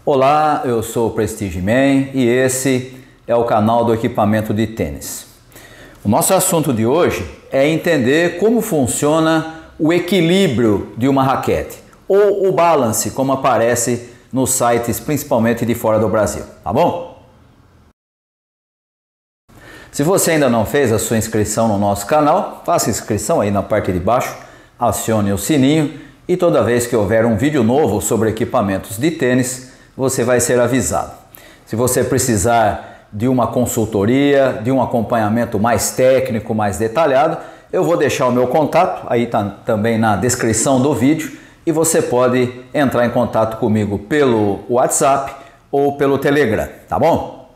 Olá, eu sou o Prestige Man e esse é o canal do equipamento de tênis. O nosso assunto de hoje é entender como funciona o equilíbrio de uma raquete, ou o balance, como aparece nos sites principalmente de fora do Brasil, tá bom? Se você ainda não fez a sua inscrição no nosso canal, faça inscrição aí na parte de baixo, acione o sininho e toda vez que houver um vídeo novo sobre equipamentos de tênis, você vai ser avisado. Se você precisar de uma consultoria, de um acompanhamento mais técnico, mais detalhado, eu vou deixar o meu contato, aí está também na descrição do vídeo, e você pode entrar em contato comigo pelo WhatsApp ou pelo Telegram, tá bom?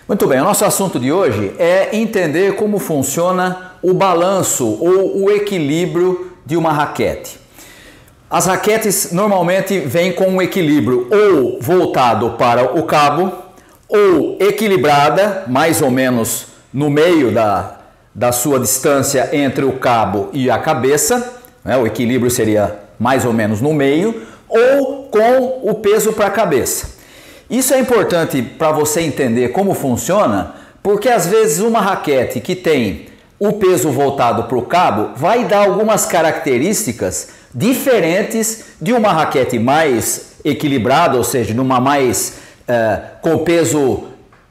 Muito bem, o nosso assunto de hoje é entender como funciona o balanço ou o equilíbrio de uma raquete. As raquetes normalmente vêm com um equilíbrio ou voltado para o cabo ou equilibrada, mais ou menos no meio da sua distância entre o cabo e a cabeça, né? O equilíbrio seria mais ou menos no meio, ou com o peso para a cabeça. Isso é importante para você entender como funciona, porque às vezes uma raquete que tem o peso voltado para o cabo vai dar algumas características diferentes de uma raquete mais equilibrada, ou seja, numa mais com peso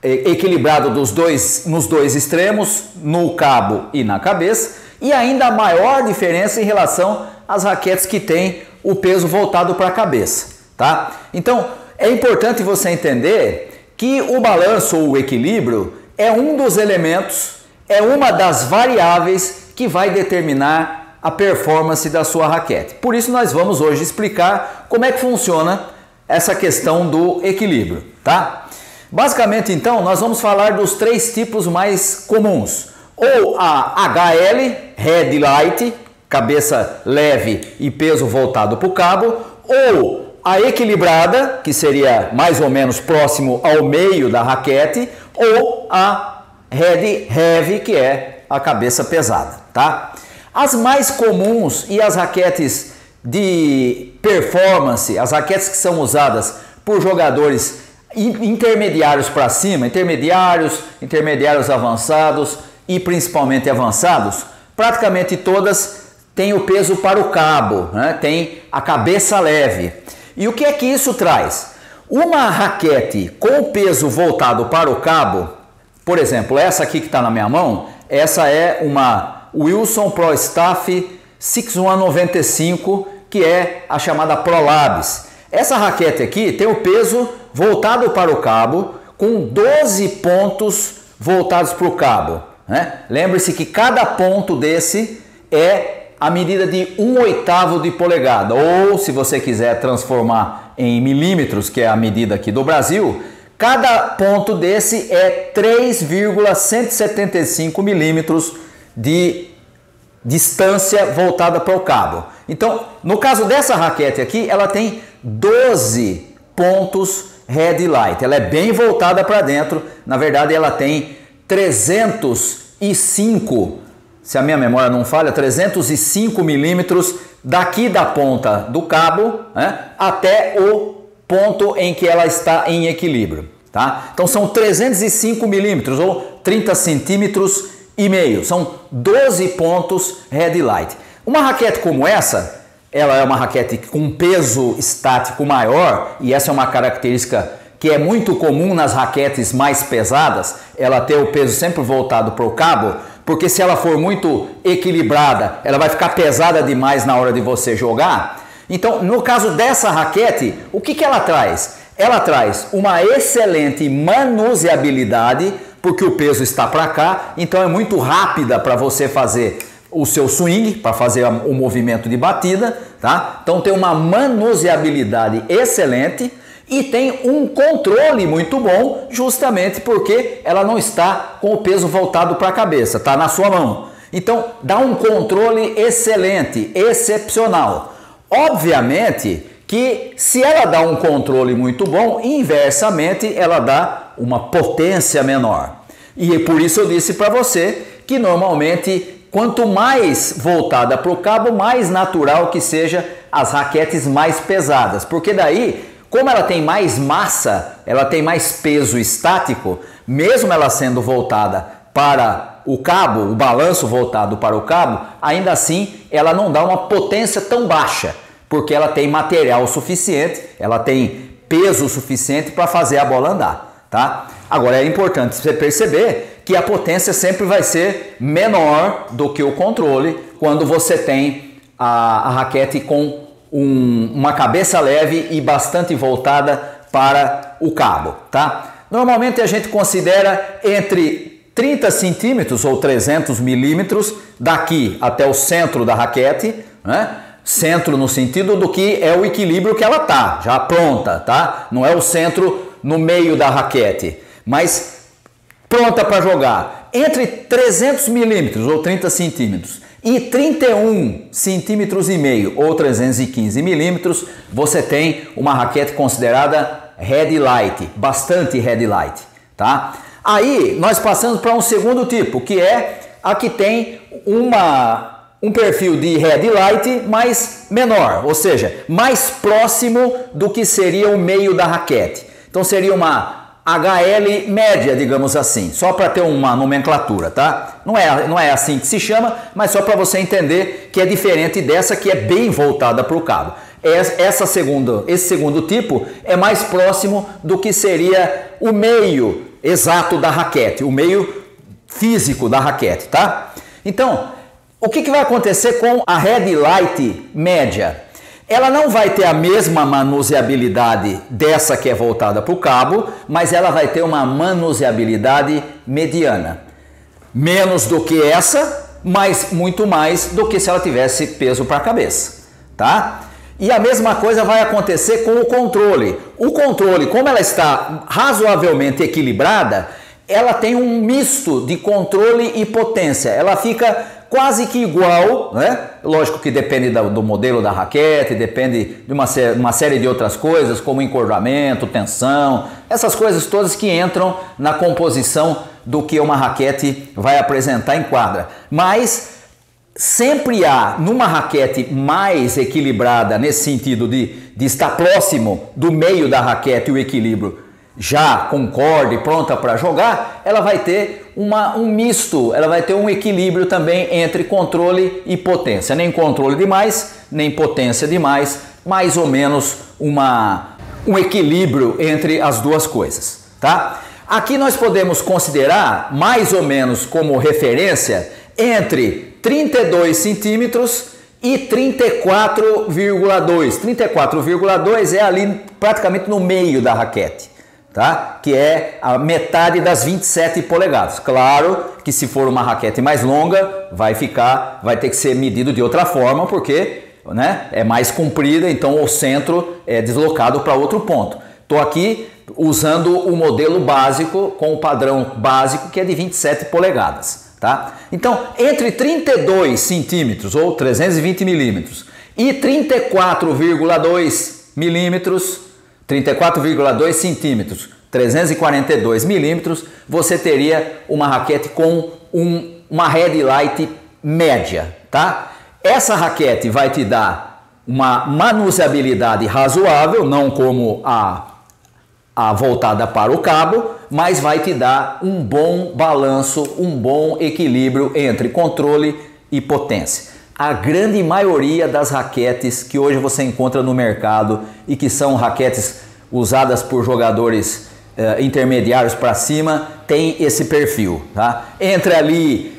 equilibrado nos dois extremos, no cabo e na cabeça, e ainda maior diferença em relação às raquetes que têm o peso voltado para a cabeça, tá? Então, é importante você entender que o balanço ou o equilíbrio é um dos elementos, é uma das variáveis que vai determinar a performance da sua raquete. Por isso nós vamos hoje explicar como é que funciona essa questão do equilíbrio, tá? Basicamente então nós vamos falar dos três tipos mais comuns, ou a HL, Head Light, cabeça leve e peso voltado para o cabo, ou a equilibrada, que seria mais ou menos próximo ao meio da raquete, ou a Head Heavy, que é a cabeça pesada, tá? As mais comuns e as raquetes de performance, as raquetes que são usadas por jogadores intermediários para cima, intermediários avançados e principalmente avançados, praticamente todas têm o peso para o cabo, né? Tem a cabeça leve. E o que é que isso traz? Uma raquete com peso voltado para o cabo, por exemplo, essa aqui que está na minha mão, essa é uma Wilson Pro Staff 6195, que é a chamada Pro Labs. Essa raquete aqui tem o peso voltado para o cabo, com 12 pontos voltados para o cabo, né? Lembre-se que cada ponto desse é a medida de 1/8 de polegada, ou se você quiser transformar em milímetros, que é a medida aqui do Brasil, cada ponto desse é 3,175 milímetros de distância voltada para o cabo. Então, no caso dessa raquete aqui, ela tem 12 pontos Head Light. Ela é bem voltada para dentro. Na verdade, ela tem 305, se a minha memória não falha, 305 milímetros daqui da ponta do cabo, né, até o ponto em que ela está em equilíbrio, tá? Então são 305 milímetros ou 30 centímetros e meio, são 12 pontos Head Light. Uma raquete como essa, ela é uma raquete com peso estático maior, e essa é uma característica que é muito comum nas raquetes mais pesadas, ela ter o peso sempre voltado para o cabo, porque se ela for muito equilibrada, ela vai ficar pesada demais na hora de você jogar. Então, no caso dessa raquete, o que ela traz? Ela traz uma excelente manuseabilidade, porque o peso está para cá, então é muito rápida para você fazer o seu swing, para fazer o movimento de batida, tá? Então tem uma manuseabilidade excelente e tem um controle muito bom, justamente porque ela não está com o peso voltado para a cabeça, está na sua mão. Então dá um controle excelente, excepcional. Obviamente que se ela dá um controle muito bom, inversamente ela dá uma potência menor. E por isso eu disse para você que normalmente quanto mais voltada para o cabo, mais natural que seja as raquetes mais pesadas, porque daí como ela tem mais massa, ela tem mais peso estático, mesmo ela sendo voltada para o cabo, o balanço voltado para o cabo, ainda assim ela não dá uma potência tão baixa, porque ela tem material suficiente, ela tem peso suficiente para fazer a bola andar, tá? Agora é importante você perceber que a potência sempre vai ser menor do que o controle quando você tem a raquete com uma cabeça leve e bastante voltada para o cabo, tá? Normalmente a gente considera entre 30 centímetros ou 300 milímetros daqui até o centro da raquete, né? Centro no sentido do que é o equilíbrio que ela tá, já pronta, tá? Não é o centro no meio da raquete, mas pronta para jogar. Entre 300 milímetros ou 30 centímetros e 31 centímetros e meio ou 315 milímetros, você tem uma raquete considerada headlight, bastante headlight, tá? Aí nós passamos para um segundo tipo, que é a que tem um perfil de headlight mais menor, ou seja, mais próximo do que seria o meio da raquete. Então seria uma HL média, digamos assim, só para ter uma nomenclatura, tá? Não é assim que se chama, mas só para você entender que é diferente dessa que é bem voltada para o cabo. Esse segundo tipo é mais próximo do que seria o meio exato da raquete, o meio físico da raquete, tá? Então, o que vai acontecer com a headlight média? Ela não vai ter a mesma manuseabilidade dessa que é voltada para o cabo, mas ela vai ter uma manuseabilidade mediana. Menos do que essa, mas muito mais do que se ela tivesse peso para a cabeça, tá? E a mesma coisa vai acontecer com o controle. O controle, como ela está razoavelmente equilibrada, ela tem um misto de controle e potência. Ela fica quase que igual, né? Lógico que depende do modelo da raquete, depende de uma série de outras coisas, como encorjamento, tensão, essas coisas todas que entram na composição do que uma raquete vai apresentar em quadra. Mas sempre há, numa raquete mais equilibrada, nesse sentido de estar próximo do meio da raquete, o equilíbrio já com corda e pronta para jogar, ela vai ter um misto, ela vai ter um equilíbrio também entre controle e potência. Nem controle demais, nem potência demais, mais ou menos um equilíbrio entre as duas coisas, tá? Aqui nós podemos considerar mais ou menos como referência entre 32 centímetros e 34,2. 34,2 é ali praticamente no meio da raquete, tá? Que é a metade das 27 polegadas. Claro que se for uma raquete mais longa, vai ter que ser medido de outra forma, porque, né, é mais comprida, então o centro é deslocado para outro ponto. Estou aqui usando o modelo básico, com o padrão básico, que é de 27 polegadas. Tá? Então, entre 32 centímetros ou 320 milímetros e 34,2 milímetros, 34,2 centímetros, 342 milímetros, você teria uma raquete com uma headlight média, tá? Essa raquete vai te dar uma manuseabilidade razoável, não como a voltada para o cabo, mas vai te dar um bom balanço, um bom equilíbrio entre controle e potência. A grande maioria das raquetes que hoje você encontra no mercado e que são raquetes usadas por jogadores intermediários para cima tem esse perfil, tá? Entre ali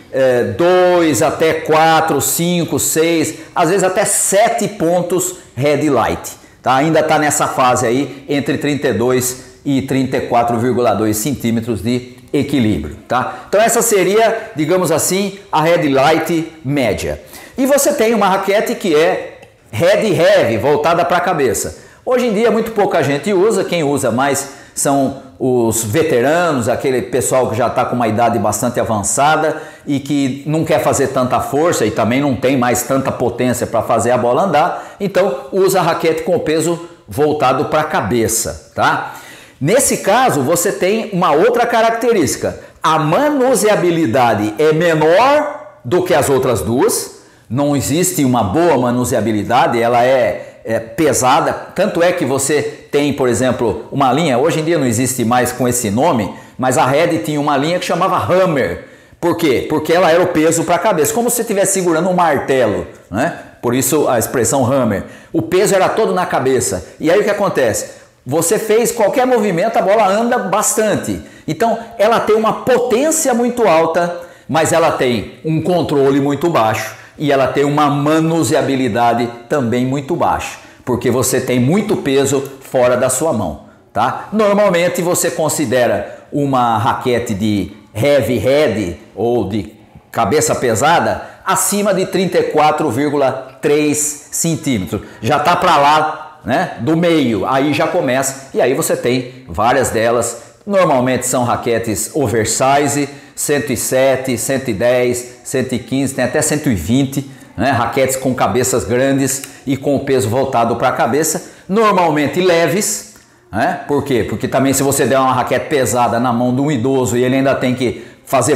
2 até 4, 5, 6, às vezes até 7 pontos headlight, tá? Ainda está nessa fase aí entre 32 e 34,2 centímetros de equilíbrio, tá? Então essa seria, digamos assim, a headlight média. E você tem uma raquete que é head heavy, voltada para a cabeça. Hoje em dia muito pouca gente usa, quem usa mais são os veteranos, aquele pessoal que já está com uma idade bastante avançada e que não quer fazer tanta força e também não tem mais tanta potência para fazer a bola andar, então usa a raquete com o peso voltado para a cabeça, tá? Nesse caso, você tem uma outra característica. A manuseabilidade é menor do que as outras duas. Não existe uma boa manuseabilidade, ela é pesada, tanto é que você tem, por exemplo, uma linha, hoje em dia não existe mais com esse nome, mas a Red tinha uma linha que chamava Hammer. Por quê? Porque ela era o peso para a cabeça, como se você estivesse segurando um martelo, né? Por isso a expressão Hammer. O peso era todo na cabeça. E aí o que acontece? Você fez qualquer movimento, a bola anda bastante. Então ela tem uma potência muito alta, mas ela tem um controle muito baixo e ela tem uma manuseabilidade também muito baixa, porque você tem muito peso fora da sua mão, tá? Normalmente você considera uma raquete de heavy head ou de cabeça pesada acima de 34,3 centímetros. Já tá para lá, né, do meio, aí já começa, e aí você tem várias delas. Normalmente são raquetes oversize, 107, 110, 115, tem até 120, né? Raquetes com cabeças grandes e com o peso voltado para a cabeça, normalmente leves, né? Por quê? Porque também se você der uma raquete pesada na mão de um idoso e ele ainda tem que fazer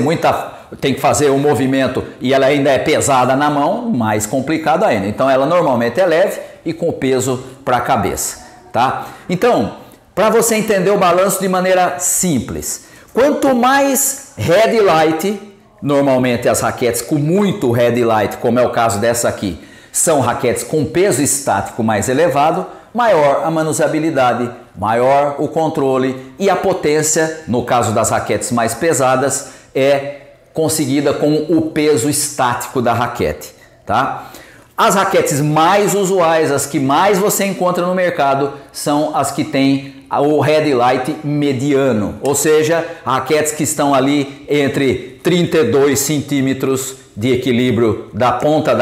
um movimento e ela ainda é pesada na mão, mais complicado ainda. Então ela normalmente é leve e com peso para a cabeça, tá? Então, para você entender o balanço de maneira simples, quanto mais headlight, normalmente as raquetes com muito headlight, como é o caso dessa aqui, são raquetes com peso estático mais elevado, maior a manuseabilidade, maior o controle e a potência, no caso das raquetes mais pesadas, é conseguida com o peso estático da raquete, tá? As raquetes mais usuais, as que mais você encontra no mercado, são as que têm o headlight mediano, ou seja, raquetes que estão ali entre 32 centímetros de equilíbrio da ponta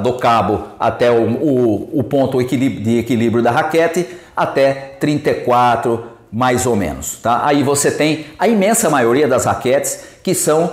do cabo até o ponto de equilíbrio da raquete até 34 mais ou menos, tá? Aí você tem a imensa maioria das raquetes que são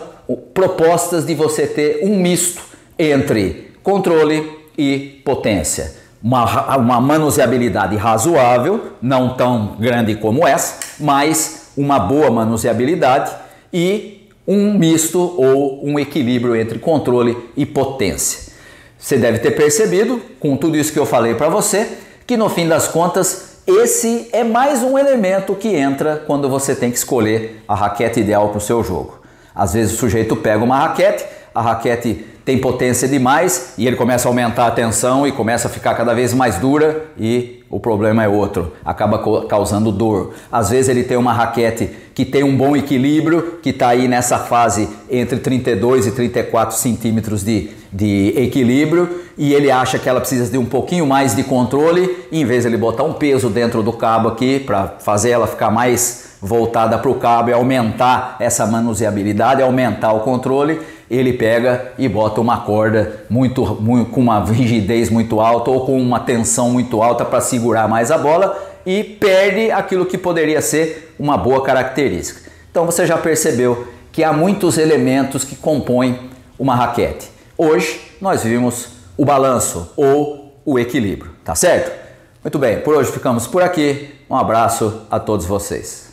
propostas de você ter um misto entre controle e potência. Uma manuseabilidade razoável, não tão grande como essa, mas uma boa manuseabilidade e um misto ou um equilíbrio entre controle e potência. Você deve ter percebido, com tudo isso que eu falei para você, que no fim das contas, esse é mais um elemento que entra quando você tem que escolher a raquete ideal para o seu jogo. Às vezes o sujeito pega uma raquete, a raquete tem potência demais e ele começa a aumentar a tensão e começa a ficar cada vez mais dura e o problema é outro, acaba causando dor. Às vezes ele tem uma raquete que tem um bom equilíbrio, que está aí nessa fase entre 32 e 34 centímetros de equilíbrio e ele acha que ela precisa de um pouquinho mais de controle e em vez de ele botar um peso dentro do cabo aqui para fazer ela ficar mais voltada para o cabo e aumentar essa manuseabilidade, aumentar o controle, ele pega e bota uma corda com uma rigidez muito alta ou com uma tensão muito alta para segurar mais a bola e perde aquilo que poderia ser uma boa característica. Então você já percebeu que há muitos elementos que compõem uma raquete. Hoje nós vimos o balanço ou o equilíbrio, tá certo? Muito bem, por hoje ficamos por aqui. Um abraço a todos vocês.